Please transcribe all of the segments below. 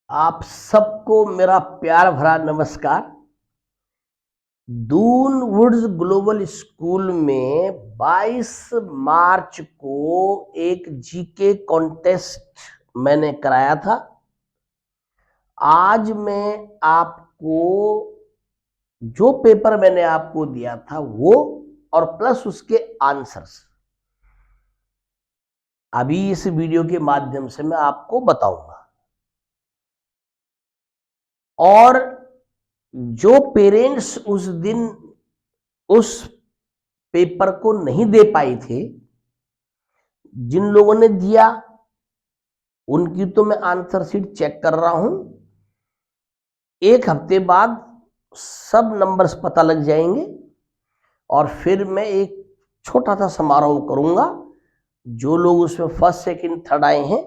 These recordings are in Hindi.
आप सबको मेरा प्यार भरा नमस्कार। दून वुड्स ग्लोबल स्कूल में 22 मार्च को एक जीके कॉन्टेस्ट मैंने कराया था। आज मैं आपको जो पेपर मैंने आपको दिया था वो और प्लस उसके आंसर्स अभी इस वीडियो के माध्यम से मैं आपको बताऊंगा। और जो पेरेंट्स उस दिन उस पेपर को नहीं दे पाए थे, जिन लोगों ने दिया उनकी तो मैं आंसर शीट चेक कर रहा हूं। एक हफ्ते बाद सब नंबर्स पता लग जाएंगे और फिर मैं एक छोटा सा समारोह करूंगा। जो लोग उसमें फर्स्ट सेकंड थर्ड आए हैं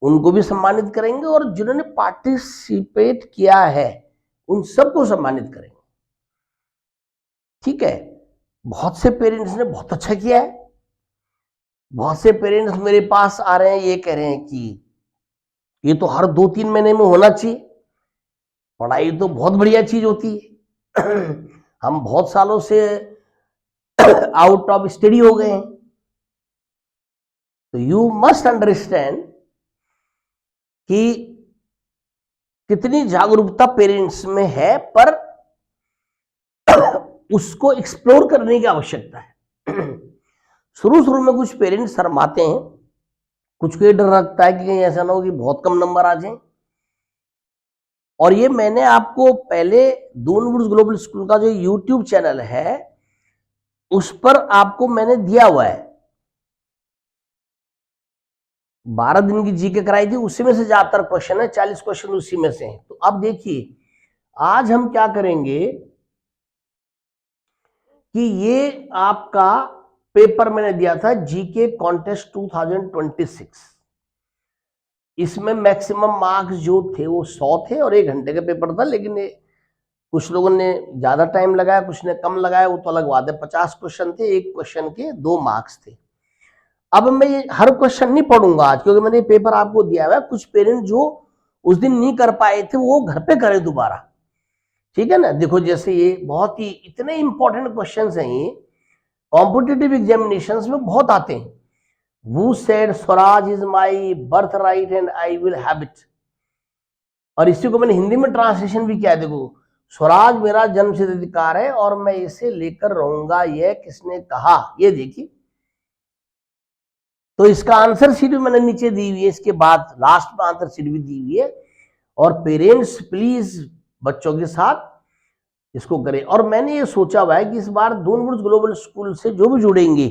उनको भी सम्मानित करेंगे और जिन्होंने पार्टिसिपेट किया है उन सबको सम्मानित करेंगे। ठीक है। बहुत से पेरेंट्स ने बहुत अच्छा किया है। बहुत से पेरेंट्स मेरे पास आ रहे हैं, ये कह रहे हैं कि ये तो हर 2-3 महीने में होना चाहिए। पढ़ाई तो बहुत बढ़िया चीज होती है। हम बहुत सालों से आउट ऑफ स्टडी हो गए हैं। तो यू मस्ट अंडरस्टैंड कि कितनी जागरूकता पेरेंट्स में है, पर उसको एक्सप्लोर करने की आवश्यकता है। शुरू शुरू में कुछ पेरेंट्स शर्माते हैं, कुछ को डर लगता है कि कहीं ऐसा ना हो कि बहुत कम नंबर आ जाए। और ये मैंने आपको पहले दून वुड्स ग्लोबल स्कूल का जो यूट्यूब चैनल है उस पर आपको मैंने दिया हुआ है। 12 दिन की जीके कराई थी, उसी में से ज्यादातर क्वेश्चन है, 40 क्वेश्चन उसी में से हैं। तो अब देखिए आज हम क्या करेंगे कि ये आपका पेपर मैंने दिया था जीके कॉन्टेस्ट 2026। इसमें मैक्सिमम मार्क्स जो थे वो 100 थे और 1 घंटे का पेपर था। लेकिन कुछ लोगों ने ज्यादा टाइम लगाया, कुछ ने कम लगाया, वो तो अलग बात है। 50 क्वेश्चन थे, एक क्वेश्चन के 2 मार्क्स थे। अब मैं ये हर क्वेश्चन नहीं पढ़ूंगा आज, क्योंकि मैंने पेपर आपको दिया हुआ है। कुछ पेरेंट जो उस दिन नहीं कर पाए थे वो घर पे करें दोबारा। ठीक है ना। देखो जैसे ये बहुत ही इतने इंपॉर्टेंट क्वेश्चंस हैं, ये कॉम्पिटिटिव एग्जामिनेशंस में बहुत आते हैं। Who said Swaraj is my birth right and I will have it. और इसी को मैंने हिंदी में ट्रांसलेशन भी किया है। देखो, स्वराज मेरा जन्मसिद्ध अधिकार है और मैं इसे लेकर रहूंगा, यह किसने कहा। ये देखिए, तो इसका आंसर शीट भी मैंने नीचे दी हुई है, इसके बाद लास्ट में आंसर शीट भी दी हुई है। और पेरेंट्स प्लीज बच्चों के साथ इसको करें। और मैंने ये सोचा हुआ है कि इस बार दून वुड्स ग्लोबल स्कूल से जो भी जुड़ेंगे,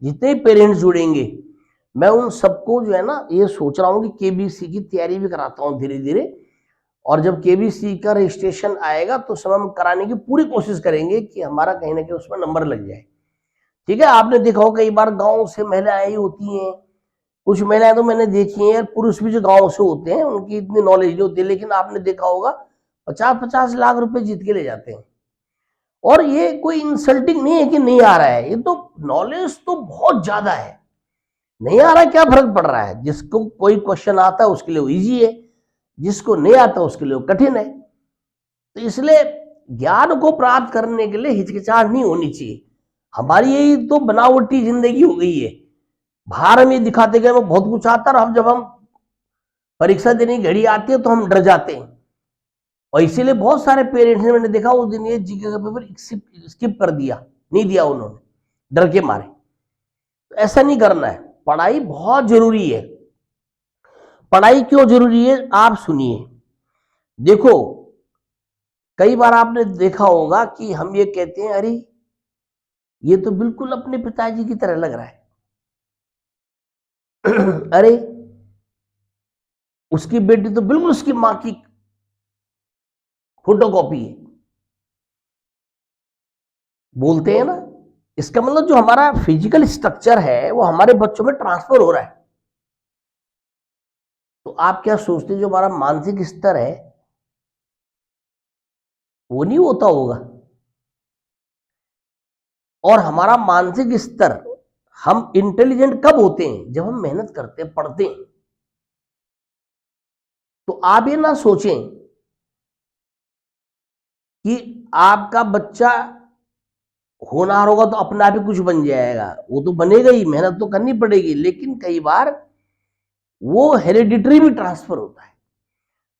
जितने पेरेंट्स जुड़ेंगे, मैं उन सबको जो है ना, ये सोच रहा हूँ कि केबीसी की तैयारी भी कराता हूँ धीरे धीरे। और जब केबीसी का रजिस्ट्रेशन आएगा तो समय हम कराने की पूरी कोशिश करेंगे कि हमारा कहीं ना कहीं उसमें नंबर लग जाए। ठीक है। आपने देखा हो कई बार गांव से महिलाएं होती हैं, कुछ महिलाएं तो मैंने देखी हैं, पुरुष भी जो गांव से होते हैं उनकी इतनी नॉलेज नहीं होती, लेकिन आपने देखा होगा 50-50 लाख रुपए जीत के ले जाते हैं। और ये कोई इंसल्टिंग नहीं है कि नहीं आ रहा है, ये तो नॉलेज तो बहुत ज्यादा है। नहीं आ रहा है क्या फर्क पड़ रहा है। जिसको कोई क्वेश्चन आता है उसके लिए वो इजी है, जिसको नहीं आता उसके लिए वो कठिन है। तो इसलिए ज्ञान को प्राप्त करने के लिए हिचकिचाहट नहीं होनी चाहिए। हमारी यही तो बनावटी जिंदगी हो गई है। बाहर हम ये दिखाते गए बहुत कुछ आता है, और हम जब हम परीक्षा देने की घड़ी आती है तो हम डर जाते हैं। और इसीलिए बहुत सारे पेरेंट्स ने, मैंने देखा उस दिन, ये जीके का पेपर स्किप कर दिया, नहीं दिया उन्होंने डर के मारे। तो ऐसा नहीं करना है। पढ़ाई बहुत जरूरी है। पढ़ाई क्यों जरूरी है आप सुनिए। देखो, कई बार आपने देखा होगा कि हम ये कहते हैं, अरे ये तो बिल्कुल अपने पिताजी की तरह लग रहा है। अरे उसकी बेटी तो बिल्कुल उसकी मां की फोटोकॉपी है, बोलते हैं ना। इसका मतलब जो हमारा फिजिकल स्ट्रक्चर है वो हमारे बच्चों में ट्रांसफर हो रहा है। तो आप क्या सोचते हैं जो हमारा मानसिक स्तर है वो नहीं होता होगा। और हमारा मानसिक स्तर, हम इंटेलिजेंट कब होते हैं, जब हम मेहनत करते हैं, पढ़ते हैं। तो आप ये ना सोचें कि आपका बच्चा होनहार होगा तो अपने आप ही कुछ बन जाएगा, वो तो बनेगा ही, मेहनत तो करनी पड़ेगी, लेकिन कई बार वो हेरिडिटरी भी ट्रांसफर होता है।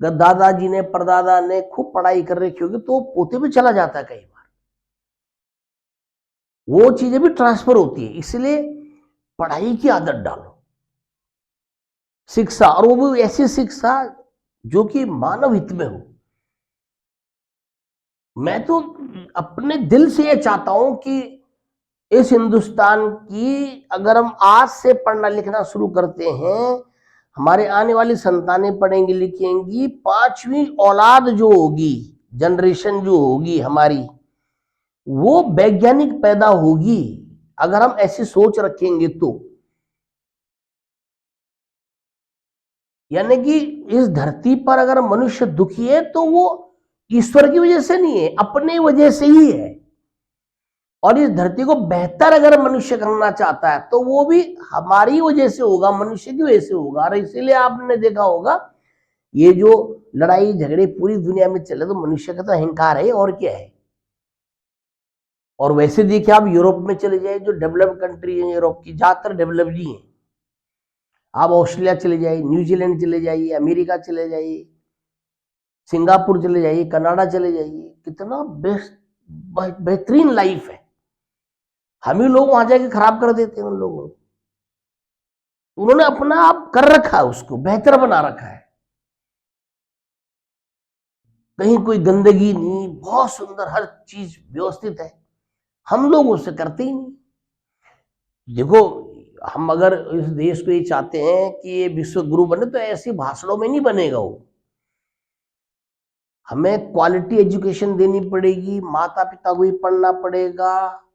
अगर दादाजी ने परदादा ने खूब पढ़ाई कर रखी होगी तो पोते पे चला जाता है, कई बार वो चीजें भी ट्रांसफर होती है। इसलिए पढ़ाई की आदत डालो, शिक्षा, और वो भी ऐसी शिक्षा जो कि मानव हित में हो। मैं तो अपने दिल से ये चाहता हूं कि इस हिंदुस्तान की अगर हम आज से पढ़ना लिखना शुरू करते हैं, हमारे आने वाली संतानें पढ़ेंगी लिखेंगी, 5वीं औलाद जो होगी, जनरेशन जो होगी हमारी, वो वैज्ञानिक पैदा होगी। अगर हम ऐसी सोच रखेंगे तो, यानी कि इस धरती पर अगर मनुष्य दुखी है तो वो ईश्वर की वजह से नहीं है, अपने वजह से ही है। और इस धरती को बेहतर अगर मनुष्य करना चाहता है तो वो भी हमारी वजह से होगा, मनुष्य की वजह से होगा। और इसीलिए आपने देखा होगा ये जो लड़ाई झगड़े पूरी दुनिया में चले तो मनुष्य का तो अहंकार है, और क्या है। और वैसे देखिए आप यूरोप में चले जाए, जो डेवलप कंट्री है यूरोप की, ज्यादातर डेवलप ही है। आप ऑस्ट्रेलिया चले जाइए, न्यूजीलैंड चले जाइए, अमेरिका चले जाइए, सिंगापुर चले जाइए, कनाडा चले जाइए, कितना बेस्ट बेहतरीन लाइफ है। हम ही लोग वहां जाके खराब कर देते हैं उन लोगों को। उन्होंने अपना आप कर रखा है, उसको बेहतर बना रखा है, कहीं कोई गंदगी नहीं, बहुत सुंदर, हर चीज व्यवस्थित है। हम लोग उसे करते ही नहीं। देखो, हम अगर इस देश को ये चाहते हैं कि ये विश्व गुरु बने तो ऐसे भाषणों में नहीं बनेगा वो। हमें क्वालिटी एजुकेशन देनी पड़ेगी, माता पिता को ही पढ़ना पड़ेगा।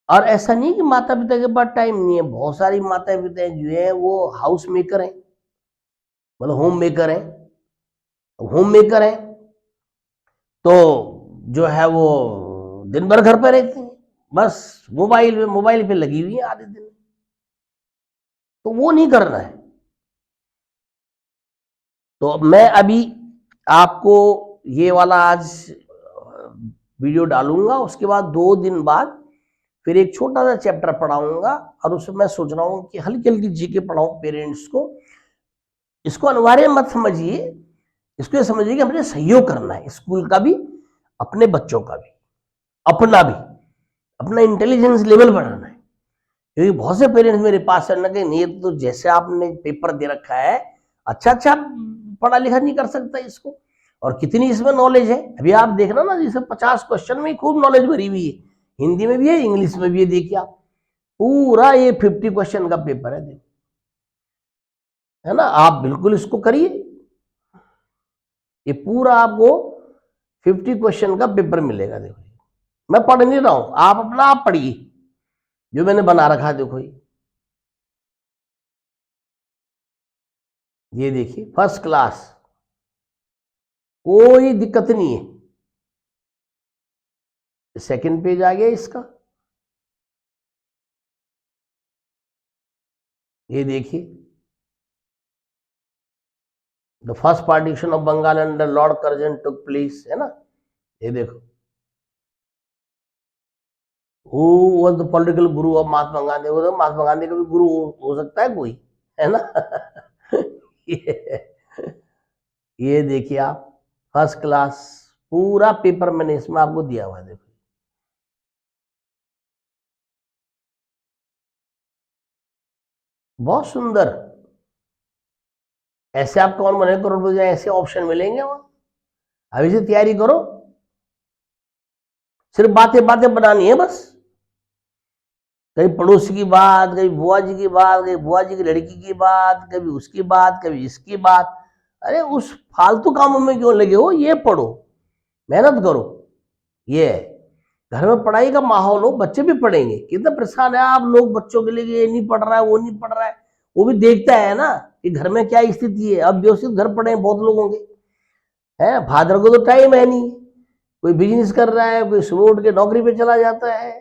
और ऐसा नहीं कि माता पिता के पास टाइम नहीं है, बहुत सारी माता पिता जो है वो हाउस मेकर है, मतलब होम मेकर है। होम मेकर है तो जो है वो दिन भर घर पर रहती है, बस मोबाइल पे लगी हुई है आधे दिन, तो वो नहीं करना है। तो मैं अभी आपको ये वाला आज वीडियो डालूंगा, उसके बाद 2 दिन बाद फिर एक छोटा सा चैप्टर पढ़ाऊंगा, और उसमें मैं सोच रहा हूं कि हल्की हल्की जीके पढ़ाऊं पेरेंट्स को। इसको अनिवार्य मत समझिए, इसको ये समझिए कि हमने सहयोग करना है, स्कूल का भी, अपने बच्चों का भी, अपना भी, अपना इंटेलिजेंस लेवल बढ़ाना है। क्योंकि बहुत से पेरेंट्स मेरे पास है ना कि नहीं, तो जैसे आपने पेपर दे रखा है, अच्छा पढ़ा लिखा नहीं कर सकता इसको, और कितनी इसमें नॉलेज है। अभी आप देखना ना, जैसे 50 क्वेश्चन में खूब नॉलेज भरी हुई है, हिंदी में भी है, इंग्लिश में भी है। देखिए आप, पूरा ये 50 क्वेश्चन का पेपर है, देखो, है ना। आप बिल्कुल इसको करिए, ये पूरा आपको 50 क्वेश्चन का पेपर मिलेगा। देखो, मैं पढ़ नहीं रहा हूं, आप अपना आप पढ़िए जो मैंने बना रखा है। देखो ये देखिए, फर्स्ट क्लास, कोई दिक्कत नहीं है। सेकंड पेज आ गया इसका, ये देखिए, the first partition of Bengal under Lord Curzon took place, है ना। ये देखो, who was the political guru of Mahatma Gandhi. वो तो महात्मा गांधी का भी गुरु हो सकता है कोई, है ना। ये देखिए आप, फर्स्ट क्लास, पूरा पेपर मैंने इसमें आपको दिया हुआ है। देखो, बहुत सुंदर। ऐसे आप कौन बने करोड़पति, ऐसे ऑप्शन मिलेंगे वहां। अभी से तैयारी करो, सिर्फ बातें बातें बनानी है बस। कभी पड़ोसी की बात, कभी बुआ जी की बात, कभी बुआ जी की लड़की की बात, कभी उसकी बात, कभी इसकी बात। अरे उस फालतू कामों में क्यों लगे हो, ये पढ़ो, मेहनत करो। ये घर में पढ़ाई का माहौल हो, बच्चे भी पढ़ेंगे। कितना परेशान है आप लोग बच्चों के लिए, ये नहीं पढ़ रहा है, वो नहीं पढ़ रहा है। वो भी देखता है ना कि घर में क्या स्थिति है। अब व्यवस्थित घर पढ़े बहुत लोगों के, है, फादर को तो टाइम है नहीं, कोई बिजनेस कर रहा है, कोई सुबह उठ के नौकरी पे चला जाता है,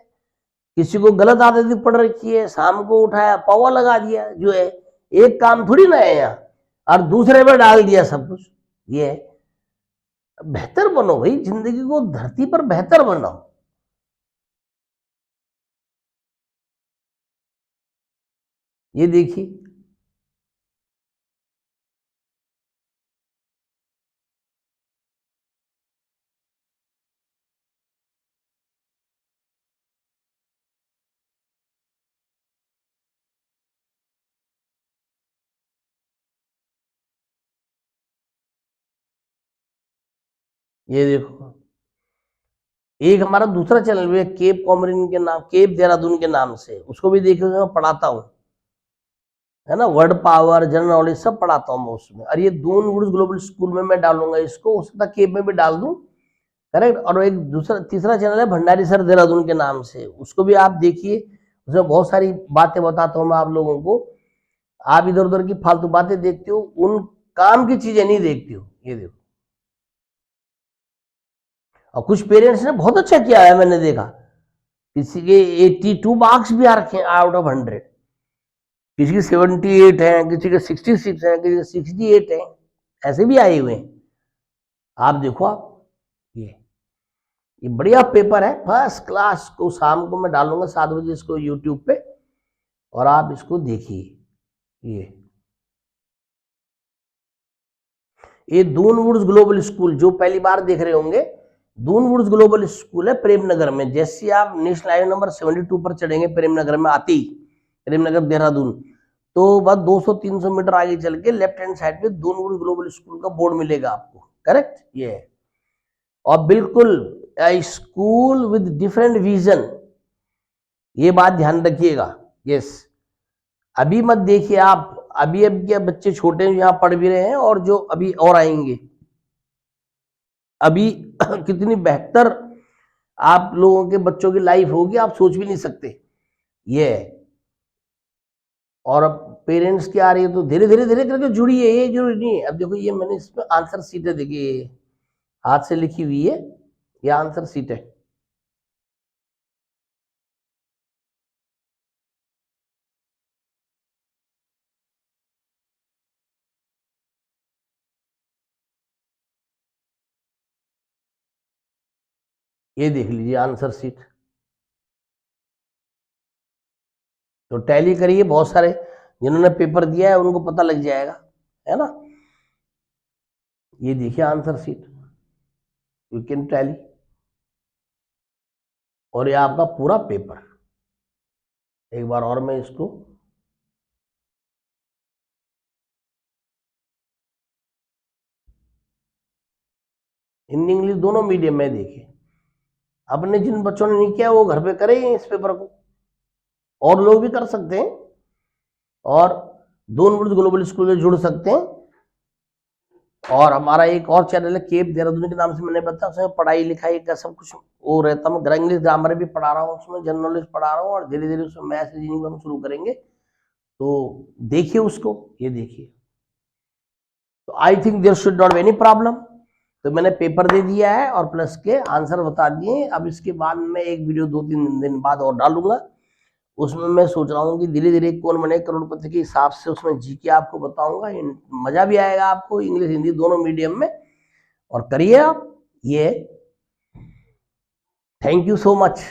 किसी को गलत आदत पड़ रखी है, शाम को उठाया पौवा लगा दिया, जो है एक काम थोड़ी ना है यहाँ। और दूसरे में डाल दिया सब कुछ। ये है, बेहतर बनो भाई, जिंदगी को धरती पर बेहतर बनाओ। ये देखिए, ये देखो, एक हमारा दूसरा चैनल भी है केप कॉमरिन के नाम, केप देहरादून के नाम से, उसको भी देखिए, मैं पढ़ाता हूँ, है ना, वर्ड पावर, जनरल नॉलेज सब पढ़ाता हूँ मैं उसमें। और ये दून वुड्स ग्लोबल स्कूल में मैं डालूंगा इसको, हो सकता केप में भी डाल दूं, करेक्ट। और एक दूसरा तीसरा चैनल है भंडारी सर देहरादून के नाम से, उसको भी आप देखिए, उसमें बहुत सारी बातें बताता हूँ मैं आप लोगों को। आप इधर उधर की फालतू बातें देखते हो, उन काम की चीजें नहीं देखते हो। ये देखो, और कुछ पेरेंट्स ने बहुत अच्छा किया है, मैंने देखा, किसी के 82 मार्क्स भी आ रखे हैं आउट ऑफ 100, किसी के 78 है, किसी के 66 है, किसी के 68 है, ऐसे भी आए हुए हैं। आप देखो, आप ये बढ़िया पेपर है, फर्स्ट क्लास। को शाम को मैं डालूंगा 7 बजे इसको यूट्यूब पे, और आप इसको देखिए। ये दून वुड्स ग्लोबल स्कूल, जो पहली बार देख रहे होंगे, दून वुड्स ग्लोबल स्कूल है प्रेमनगर में। जैसे आप नेशनल हाईवे नंबर 72 पर चढ़ेंगे प्रेमनगर में आती, प्रेमनगर देहरादून, तो बस 200-300 मीटर आगे चल के लेफ्ट हैंड साइड पे दून वुड्स ग्लोबल स्कूल का बोर्ड मिलेगा आपको, करेक्ट। ये है, और बिल्कुल स्कूल विद डिफरेंट विजन, ये बात ध्यान रखिएगा। यस, अभी मत देखिए आप, अभी अब के बच्चे छोटे यहाँ पढ़ भी रहे हैं, और जो अभी और आएंगे, अभी कितनी बेहतर आप लोगों के बच्चों की लाइफ होगी, आप सोच भी नहीं सकते। ये है, और अब पेरेंट्स की आ रही है, तो धीरे धीरे धीरे करके जुड़ी है, ये जरूरी नहीं है। अब देखो, ये मैंने इसमें आंसर सीटें देखिए, हाथ से लिखी हुई है, ये आंसर सीट है। ये देख लीजिए आंसर सीट। तो टैली करिए, बहुत सारे जिन्होंने पेपर दिया है उनको पता लग जाएगा, है ना। ये देखिए answer sheet, you can tally, और ये आपका पूरा पेपर। एक बार और मैं इसको, हिंदी इंग्लिश दोनों मीडियम में देखिए। अपने जिन बच्चों ने नहीं किया वो घर पे करें इस पेपर को, और लोग भी कर सकते हैं, और दोनों ग्लोबल स्कूल में जुड़ सकते हैं। और हमारा एक और चैनल है केप देहरादून के नाम से, मैंने बताया, उसमें पढ़ाई लिखाई का सब कुछ वो रहता है। मैं इंग्लिश ग्रामर भी पढ़ा रहा हूँ उसमें, जनरल नॉलेज पढ़ा रहा हूँ, और धीरे धीरे उसमें मैथ्स रीजनिंग हम शुरू करेंगे, तो देखिए उसको, ये देखिए। तो I think there should not be any problem. तो मैंने पेपर दे दिया है और प्लस के आंसर बता दिए। अब इसके बाद मैं एक वीडियो 2-3 दिन बाद और डालूंगा, उसमें मैं सोच रहा हूँ कि धीरे धीरे कौन बने करोड़पति के हिसाब से उसमें जीके आपको बताऊंगा। मजा भी आएगा आपको, इंग्लिश हिंदी दोनों मीडियम में, और करिए आप ये। Thank you so much.